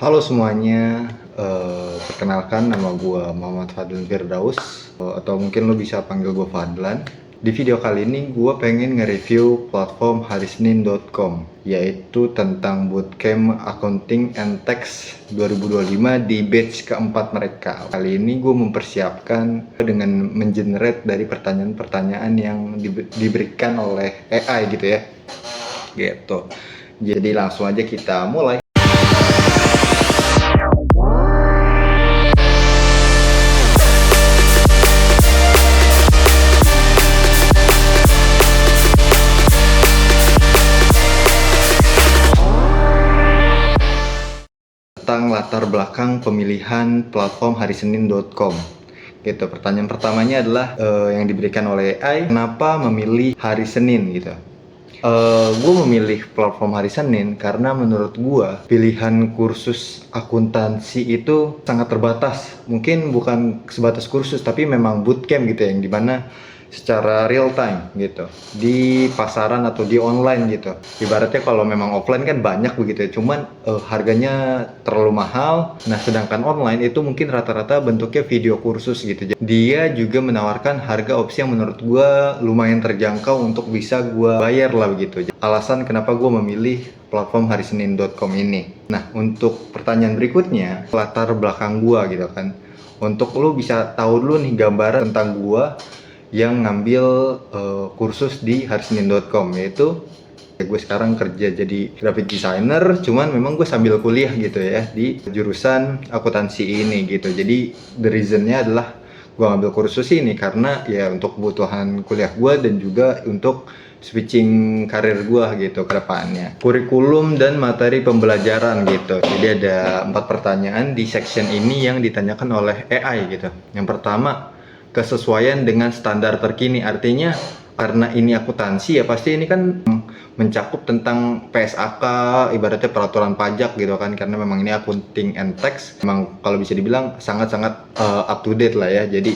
Halo semuanya, perkenalkan nama gue Muhammad Fadlan Firdaus, atau mungkin lo bisa panggil gue Fadlan. Di video kali ini gue pengen nge-review platform harisenin.com, yaitu tentang bootcamp Accounting and Tax 2025 di batch keempat mereka. Kali ini gue mempersiapkan dengan mengenerate dari pertanyaan-pertanyaan yang diberikan oleh AI gitu ya. Gitu. Jadi langsung aja kita mulai. Tentang latar belakang pemilihan platform harisenin.com gitu. Pertanyaan pertamanya adalah yang diberikan oleh AI, kenapa memilih hari Senin gitu. Gue memilih platform hari Senin karena menurut gue pilihan kursus akuntansi itu sangat terbatas. Mungkin bukan sebatas kursus, tapi memang bootcamp gitu ya, yang dimana secara real time gitu di pasaran atau di online gitu. Ibaratnya kalau memang offline kan banyak begitu ya, cuman harganya terlalu mahal. Nah sedangkan online itu mungkin rata-rata bentuknya video kursus gitu. Dia juga menawarkan harga opsi yang menurut gue lumayan terjangkau untuk bisa gue bayar lah begitu. Alasan kenapa gue memilih platform harisenin.com ini. Nah untuk pertanyaan berikutnya, latar belakang gue gitu kan, untuk lo bisa tahu dulu nih gambaran tentang gue yang ngambil kursus di harisenin.com, yaitu gue sekarang kerja jadi graphic designer, cuman memang gue sambil kuliah gitu ya di jurusan akuntansi ini gitu. Jadi the reasonnya adalah gue ngambil kursus ini karena ya untuk kebutuhan kuliah gue dan juga untuk switching karir gue gitu ke depannya. Kurikulum dan materi pembelajaran gitu. Jadi ada 4 pertanyaan di section ini yang ditanyakan oleh AI gitu. Yang pertama, kesesuaian dengan standar terkini. Artinya karena ini akuntansi ya pasti ini kan mencakup tentang PSAK, ibaratnya peraturan pajak gitu kan, karena memang ini accounting and tax, memang kalau bisa dibilang sangat-sangat up to date lah ya. Jadi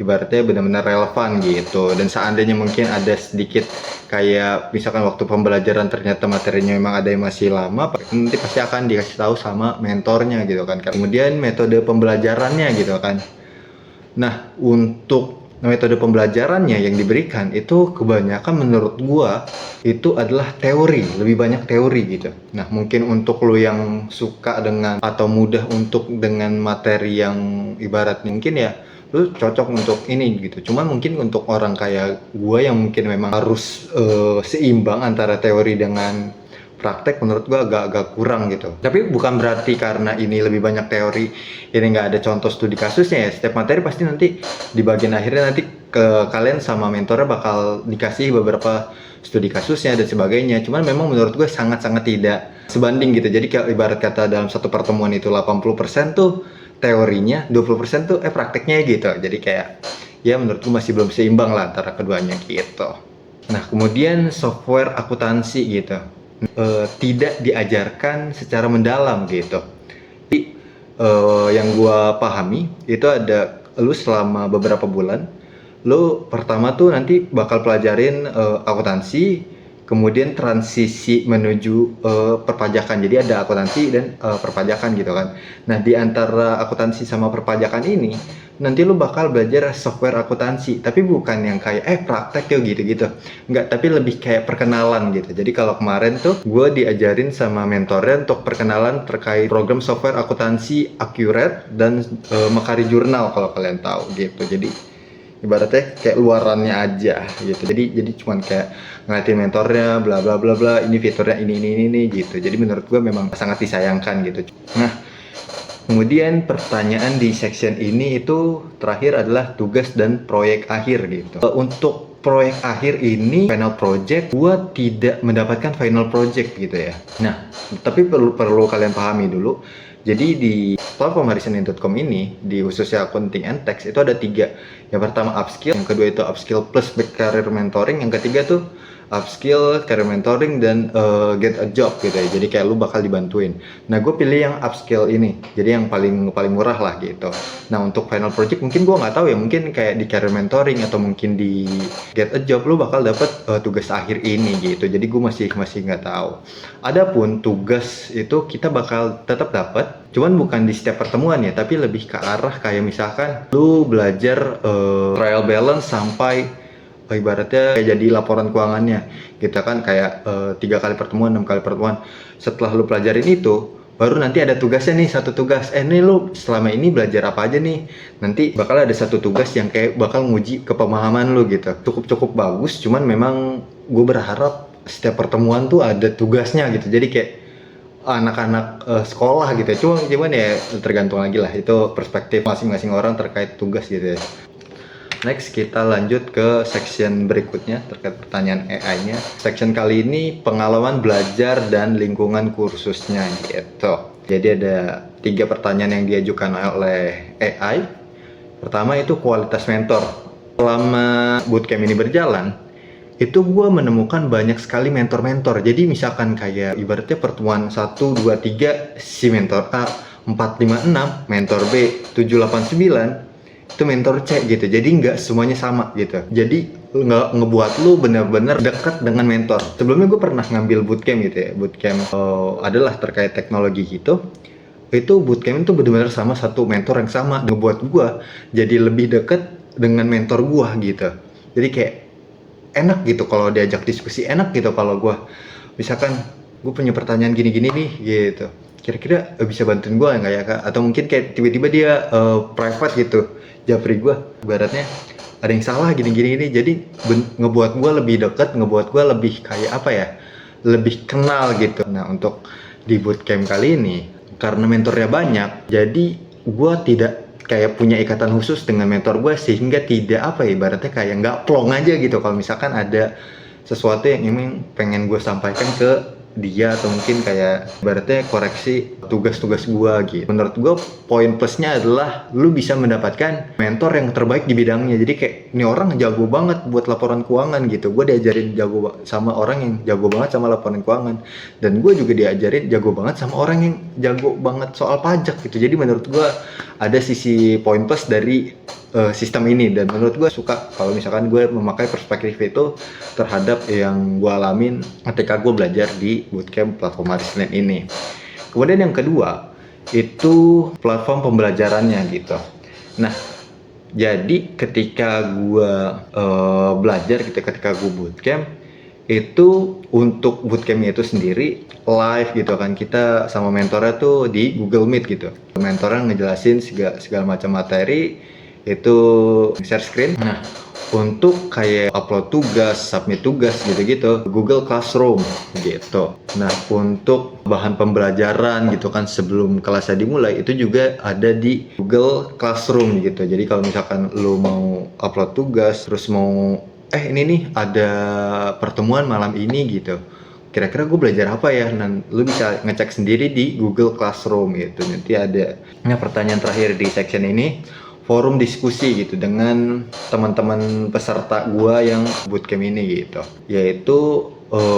ibaratnya benar-benar relevan gitu. Dan seandainya mungkin ada sedikit kayak misalkan waktu pembelajaran ternyata materinya memang ada yang masih lama, nanti pasti akan dikasih tahu sama mentornya gitu kan. Kemudian metode pembelajarannya gitu kan. Nah, untuk metode pembelajarannya yang diberikan itu kebanyakan menurut gua itu adalah teori, lebih banyak teori gitu. Nah, mungkin untuk lo yang suka dengan atau mudah untuk dengan materi yang ibaratnya mungkin ya lu cocok untuk ini gitu. Cuman mungkin untuk orang kayak gua yang mungkin memang harus seimbang antara teori dengan praktek, menurut gua agak kurang gitu. Tapi bukan berarti karena ini lebih banyak teori ini nggak ada contoh studi kasusnya ya. Setiap materi pasti nanti di bagian akhirnya nanti ke kalian sama mentornya bakal dikasih beberapa studi kasusnya dan sebagainya. Cuman memang menurut gue sangat-sangat tidak sebanding gitu. Jadi kalau ibarat kata dalam satu pertemuan itu 80% tuh teorinya, 20% tuh prakteknya gitu. Jadi kayak ya menurut gue masih belum seimbang lah antara keduanya gitu. Nah kemudian software akuntansi gitu, tidak diajarkan secara mendalam gitu. Jadi yang gue pahami itu ada lu selama beberapa bulan, lu pertama tuh nanti bakal pelajarin akuntansi, kemudian transisi menuju perpajakan. Jadi ada akuntansi dan perpajakan gitu kan. Nah di antara akuntansi sama perpajakan ini nanti lu bakal belajar software akuntansi, tapi bukan yang kayak praktek yuk gitu-gitu, enggak, tapi lebih kayak perkenalan gitu. Jadi kalau kemarin tuh gue diajarin sama mentornya untuk perkenalan terkait program software akuntansi Accurate dan Makari Jurnal kalau kalian tahu gitu. Jadi ibaratnya kayak luarannya aja gitu. Jadi cuman kayak ngeliatin mentornya bla bla bla bla, ini fiturnya ini gitu. Jadi menurut gue memang sangat disayangkan gitu. Nah kemudian pertanyaan di section ini itu terakhir adalah tugas dan proyek akhir gitu. Untuk proyek akhir ini final project, gua tidak mendapatkan final project gitu ya. Nah, tapi perlu kalian pahami dulu. Jadi di platform harisenin.com ini, di khususnya accounting and tax itu ada 3. Yang pertama upskill, yang kedua itu upskill plus career mentoring, yang ketiga tuh upskill, career mentoring, dan get a job gitu ya. Jadi kayak lu bakal dibantuin. Nah, gue pilih yang upskill ini. Jadi yang paling murah lah gitu. Nah, untuk final project mungkin gue nggak tahu ya. Mungkin kayak di career mentoring atau mungkin di get a job lu bakal dapet tugas akhir ini gitu. Jadi gue masih nggak tahu. Adapun tugas itu kita bakal tetap dapat. Cuman bukan di setiap pertemuan ya, tapi lebih ke arah kayak misalkan lu belajar trial balance sampai ibaratnya kayak jadi laporan keuangannya gitu kan, kayak 3 kali pertemuan, 6 kali pertemuan. Setelah lu pelajarin itu baru nanti ada tugasnya nih, satu tugas nih lu selama ini belajar apa aja nih, nanti bakal ada satu tugas yang kayak bakal nguji kepemahaman lu gitu. Cukup bagus, cuman memang gue berharap setiap pertemuan tuh ada tugasnya gitu, jadi kayak anak-anak sekolah gitu ya. Cuman ya tergantung lagi lah, itu perspektif masing-masing orang terkait tugas gitu ya. Next, kita lanjut ke section berikutnya terkait pertanyaan AI-nya. Section kali ini pengalaman belajar dan lingkungan kursusnya gitu. Jadi ada 3 pertanyaan yang diajukan oleh AI. Pertama itu kualitas mentor. Selama bootcamp ini berjalan, itu gue menemukan banyak sekali mentor-mentor. Jadi misalkan kayak ibaratnya pertemuan 1, 2, 3 si mentor A, 4, 5, 6 mentor B, 7, 8, 9 itu mentor C gitu. Jadi nggak semuanya sama gitu. Jadi nggak ngebuat lu bener-bener dekat dengan mentor. Sebelumnya gue pernah ngambil bootcamp gitu ya. Bootcamp adalah terkait teknologi gitu. Itu bootcamp itu bener-bener sama satu mentor yang sama. Ngebuat gue jadi lebih dekat dengan mentor gue gitu. Jadi kayak enak gitu kalau diajak diskusi, enak gitu kalau gue misalkan gue punya pertanyaan gini-gini nih gitu, kira-kira bisa bantuin gue nggak ya kak, atau mungkin kayak tiba-tiba dia private gitu japri gue, ibaratnya ada yang salah gini-gini, jadi ngebuat gue lebih dekat, ngebuat gue lebih kayak apa ya, lebih kenal gitu. Nah, untuk di bootcamp kali ini karena mentornya banyak, jadi gue tidak kayak punya ikatan khusus dengan mentor gue, sehingga tidak apa ya, ibaratnya kayak nggak plong aja gitu kalau misalkan ada sesuatu yang ingin pengen gue sampaikan ke dia, atau mungkin kayak ibaratnya koreksi tugas-tugas gue gitu. Menurut gue poin plusnya adalah lu bisa mendapatkan mentor yang terbaik di bidangnya. Jadi kayak ini orang jago banget buat laporan keuangan gitu, gue diajarin jago sama orang yang jago banget sama laporan keuangan, dan gue juga diajarin jago banget sama orang yang jago banget soal pajak gitu. Jadi menurut gue ada sisi poin plus dari sistem ini, dan menurut gue suka kalau misalkan gue memakai perspektif itu terhadap yang gue alamin ketika gue belajar di bootcamp platform Hari Senin ini. Kemudian yang kedua itu platform pembelajarannya gitu. Nah, jadi ketika gue belajar gitu, ketika gue bootcamp itu, untuk bootcampnya itu sendiri live gitu kan, kita sama mentornya tuh di Google Meet gitu. Mentornya ngejelasin segala macam materi itu, share screen. Nah, untuk kayak upload tugas, submit tugas gitu-gitu, Google Classroom gitu. Nah, untuk bahan pembelajaran gitu kan sebelum kelasnya dimulai, itu juga ada di Google Classroom gitu. Jadi kalau misalkan lu mau upload tugas, terus mau ini nih ada pertemuan malam ini gitu, kira-kira gue belajar apa ya, dan lu bisa ngecek sendiri di Google Classroom gitu. Nanti ada pertanyaan terakhir di section ini, forum diskusi gitu dengan teman-teman peserta gua yang bootcamp ini gitu, yaitu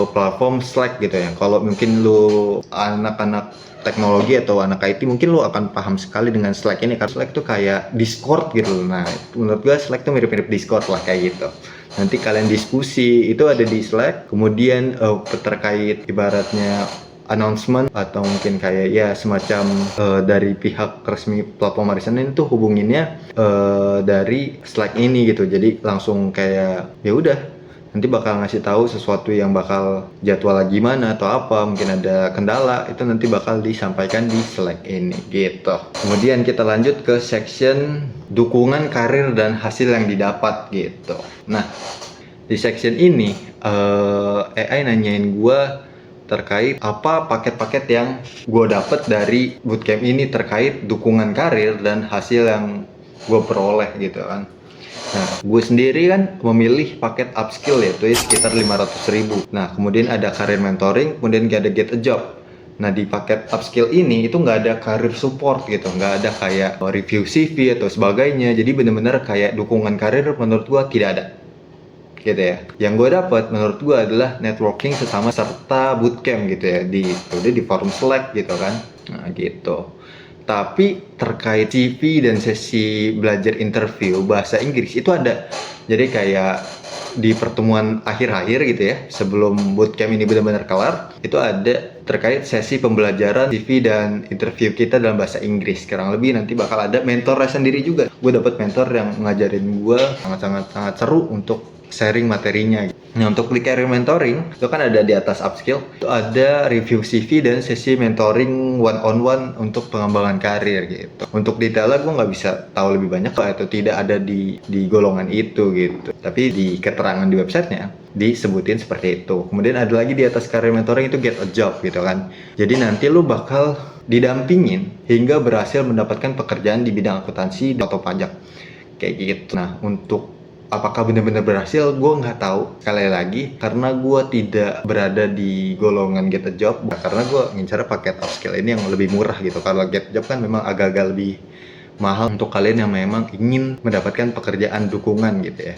platform Slack gitu ya. Kalau mungkin lu anak-anak teknologi atau anak IT, mungkin lu akan paham sekali dengan Slack ini, karena Slack tuh kayak Discord gitu. Nah, menurut gua Slack tuh mirip-mirip Discord lah kayak gitu. Nanti kalian diskusi itu ada di Slack. Kemudian terkait ibaratnya announcement atau mungkin kayak ya semacam dari pihak resmi platform Hari Senin itu hubunginnya dari Slack ini gitu. Jadi langsung kayak ya udah, nanti bakal ngasih tahu sesuatu yang bakal jadwal gimana atau apa, mungkin ada kendala, itu nanti bakal disampaikan di Slack ini gitu. Kemudian kita lanjut ke section dukungan karir dan hasil yang didapat gitu. Nah, di section ini AI nanyain gue terkait apa paket-paket yang gue dapet dari bootcamp ini terkait dukungan karir dan hasil yang gue peroleh gitu kan. Nah, gue sendiri kan memilih paket upskill, yaitu sekitar 500.000. Nah, kemudian ada career mentoring, kemudian ada get a job. Nah, di paket upskill ini itu nggak ada career support gitu, nggak ada kayak review CV atau sebagainya. Jadi bener-bener kayak dukungan karir menurut gue tidak ada. gitu ya. Yang gue dapat menurut gue adalah networking sesama serta bootcamp gitu ya, di forum Slack gitu kan. Nah gitu. Tapi terkait CV dan sesi belajar interview bahasa Inggris itu ada. Jadi kayak di pertemuan akhir-akhir gitu ya, sebelum bootcamp ini benar-benar kelar, itu ada terkait sesi pembelajaran CV dan interview kita dalam bahasa Inggris. Kurang lebih nanti bakal ada mentornya sendiri juga. Gue dapet mentor yang ngajarin gue sangat seru untuk sharing materinya. Nah, untuk klik career mentoring itu kan ada di atas upskill, itu ada review CV dan sesi mentoring one on one untuk pengembangan karir gitu. Untuk detailnya gue nggak bisa tahu lebih banyak atau tidak ada di golongan itu gitu. Tapi di keterangan di websitenya disebutin seperti itu. Kemudian ada lagi di atas career mentoring itu get a job gitu kan. Jadi nanti lu bakal didampingin hingga berhasil mendapatkan pekerjaan di bidang akuntansi atau pajak kayak gitu. Nah, untuk apakah benar-benar berhasil, gue nggak tahu. Sekali lagi, karena gue tidak berada di golongan get a job, karena gue ngincar paket upskill ini yang lebih murah gitu. Kalau get a job kan memang agak-agak lebih mahal untuk kalian yang memang ingin mendapatkan pekerjaan dukungan gitu ya,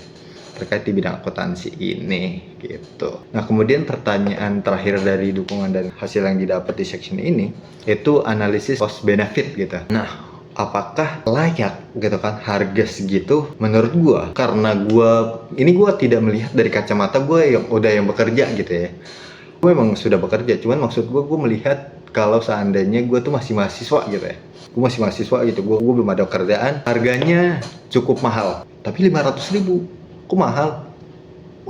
terkait di bidang akuntansi ini gitu. Nah, kemudian pertanyaan terakhir dari dukungan dan hasil yang didapat di section ini itu analisis cost benefit gitu. Nah, apakah layak gitu kan harga segitu menurut gua? Karena gua tidak melihat dari kacamata gua yang udah yang bekerja gitu ya. Gue memang sudah bekerja, cuman maksud gue melihat kalau seandainya gue tuh masih mahasiswa gitu ya. Gue masih mahasiswa gitu, gue belum ada kerjaan, harganya cukup mahal. Tapi 500.000, kok mahal?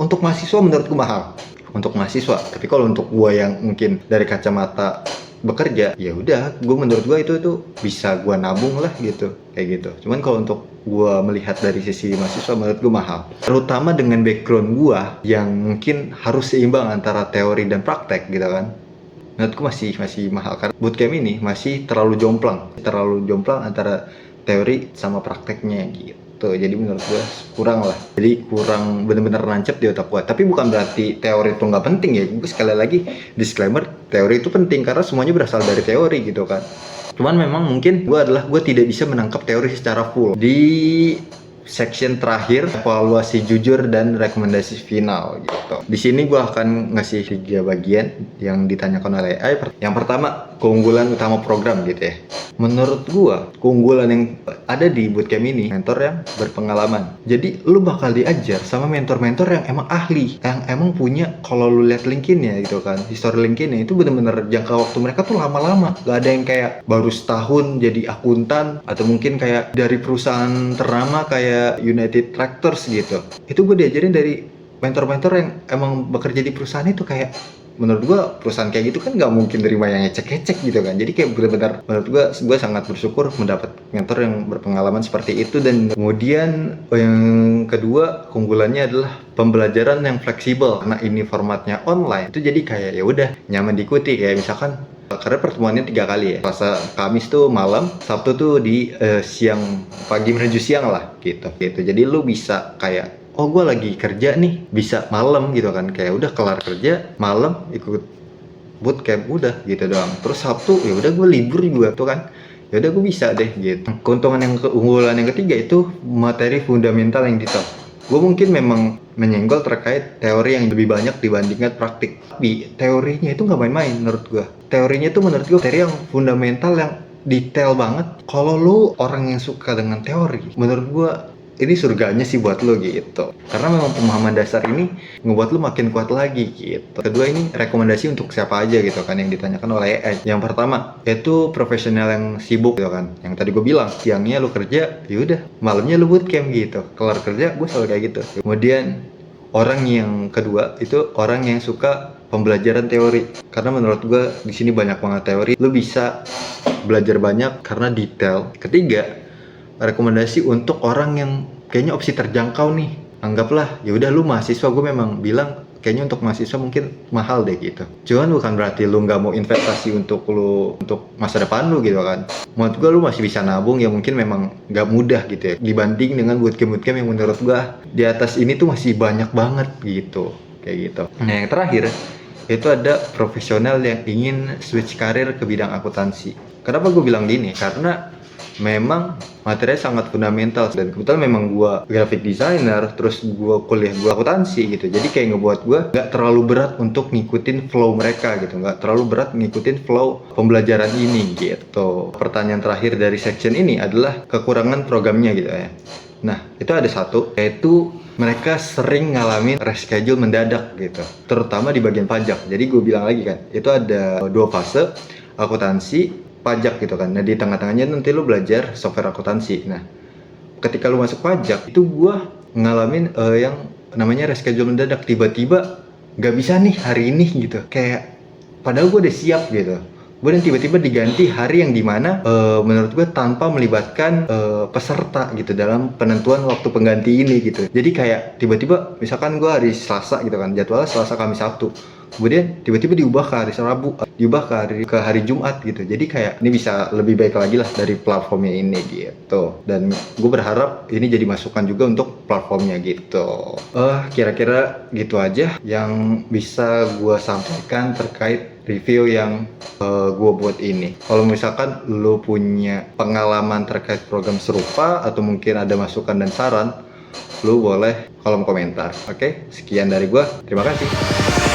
Untuk mahasiswa menurut gue mahal. Untuk mahasiswa, tapi kalau untuk gue yang mungkin dari kacamata bekerja, ya udah, gue menurut gue itu bisa gue nabung lah gitu, kayak gitu. Cuman kalau untuk gue melihat dari sisi mahasiswa, menurut gue mahal. Terutama dengan background gue yang mungkin harus seimbang antara teori dan praktek gitu kan. Menurutku masih mahal karena bootcamp ini masih terlalu jomplang antara teori sama prakteknya gitu. Jadi menurut gue kurang lah. Jadi kurang bener-bener nancep di otak gue. Tapi bukan berarti teori itu nggak penting ya. Gue sekali lagi disclaimer, teori itu penting karena semuanya berasal dari teori gitu kan. Cuman memang mungkin gue tidak bisa menangkap teori secara full. Di section terakhir, evaluasi jujur dan rekomendasi final gitu. Di sini gue akan ngasih 3 bagian yang ditanyakan oleh AI. Yang pertama, keunggulan utama program gitu ya. Menurut gue, keunggulan yang ada di bootcamp ini, mentor yang berpengalaman. Jadi lu bakal diajar sama mentor-mentor yang emang ahli, yang emang punya, kalau lu lihat LinkedIn-nya gitu kan, history LinkedIn-nya itu bener-bener jangka waktu mereka tuh lama-lama. Gak ada yang kayak baru setahun jadi akuntan, atau mungkin kayak dari perusahaan ternama kayak United Tractors gitu. Itu gue diajarin dari mentor-mentor yang emang bekerja di perusahaan itu. Kayak menurut gue perusahaan kayak gitu kan nggak mungkin terima yang ngecek-ngecek gitu kan. Jadi kayak benar-benar menurut gue sangat bersyukur mendapat mentor yang berpengalaman seperti itu. Dan kemudian yang kedua, keunggulannya adalah pembelajaran yang fleksibel karena ini formatnya online. Itu jadi kayak ya udah nyaman diikuti. Kayak misalkan karena pertemuannya 3 kali ya, Selasa Kamis tuh malam, Sabtu tuh di siang, pagi menuju siang lah gitu. Jadi lu bisa kayak, oh gue lagi kerja nih, bisa malam gitu kan, kayak udah kelar kerja malam ikut bootcamp udah gitu doang. Terus Sabtu ya udah gue libur juga tuh kan, ya udah gue bisa deh gitu. Keunggulan yang ketiga itu materi fundamental yang detail. Gue mungkin memang menyenggol terkait teori yang lebih banyak dibandingkan praktik, tapi teorinya itu nggak main-main menurut gue. Teorinya itu menurut gue teori yang fundamental, yang detail banget. Kalau lu orang yang suka dengan teori, menurut gue ini surganya sih buat lo gitu. Karena memang pemahaman dasar ini ngebuat lo makin kuat lagi gitu. Kedua, ini rekomendasi untuk siapa aja gitu kan yang ditanyakan oleh AI. Yang pertama, itu profesional yang sibuk gitu kan. Yang tadi gue bilang, siangnya lo kerja, yaudah malamnya lo bootcamp gitu. Kelar kerja, gue selalu kayak gitu. Kemudian orang yang kedua itu orang yang suka pembelajaran teori. Karena menurut gue di sini banyak banget teori. Lo bisa belajar banyak karena detail. Ketiga, rekomendasi untuk orang yang kayaknya opsi terjangkau nih. Anggaplah ya udah lu mahasiswa, gue memang bilang kayaknya untuk mahasiswa mungkin mahal deh gitu. Cuman bukan berarti lu nggak mau investasi untuk masa depan lu gitu kan. Menurut gue lu masih bisa nabung, ya mungkin memang nggak mudah gitu ya. Dibanding dengan bootcamp yang menurut gue di atas ini tuh masih banyak banget gitu. Kayak gitu. Nah yang terakhir, itu ada profesional yang ingin switch karir ke bidang akuntansi. Kenapa gue bilang gini? Karena memang materinya sangat fundamental, dan kebetulan memang gue graphic designer, terus gue kuliah gue akuntansi gitu. Jadi kayak ngebuat gue nggak terlalu berat untuk ngikutin flow mereka gitu, nggak terlalu berat ngikutin flow pembelajaran ini gitu. Pertanyaan terakhir dari section ini adalah kekurangan programnya gitu ya. Nah, itu ada satu, yaitu mereka sering ngalamin reschedule mendadak gitu, terutama di bagian pajak. Jadi gue bilang lagi kan, itu ada dua fase, akuntansi, pajak gitu kan. Nah, di tengah-tengahnya nanti lu belajar software akuntansi. Nah, ketika lu masuk pajak, itu gue ngalamin yang namanya reschedule mendadak. Tiba-tiba nggak bisa nih hari ini gitu, kayak padahal gue udah siap gitu. Kemudian tiba-tiba diganti hari yang dimana menurut gue tanpa melibatkan peserta gitu dalam penentuan waktu pengganti ini gitu. Jadi kayak tiba-tiba misalkan gue hari Selasa gitu kan, jadwalnya Selasa, Kamis, Sabtu. Kemudian tiba-tiba diubah ke hari Rabu, diubah ke hari Jumat gitu. Jadi kayak ini bisa lebih baik lagi lah dari platformnya ini gitu. Dan gue berharap ini jadi masukan juga untuk platformnya gitu. Kira-kira gitu aja yang bisa gue sampaikan terkait review yang gue buat ini. Kalau misalkan lo punya pengalaman terkait program serupa atau mungkin ada masukan dan saran, lo boleh kolom komentar. Oke, sekian dari gue. Terima kasih.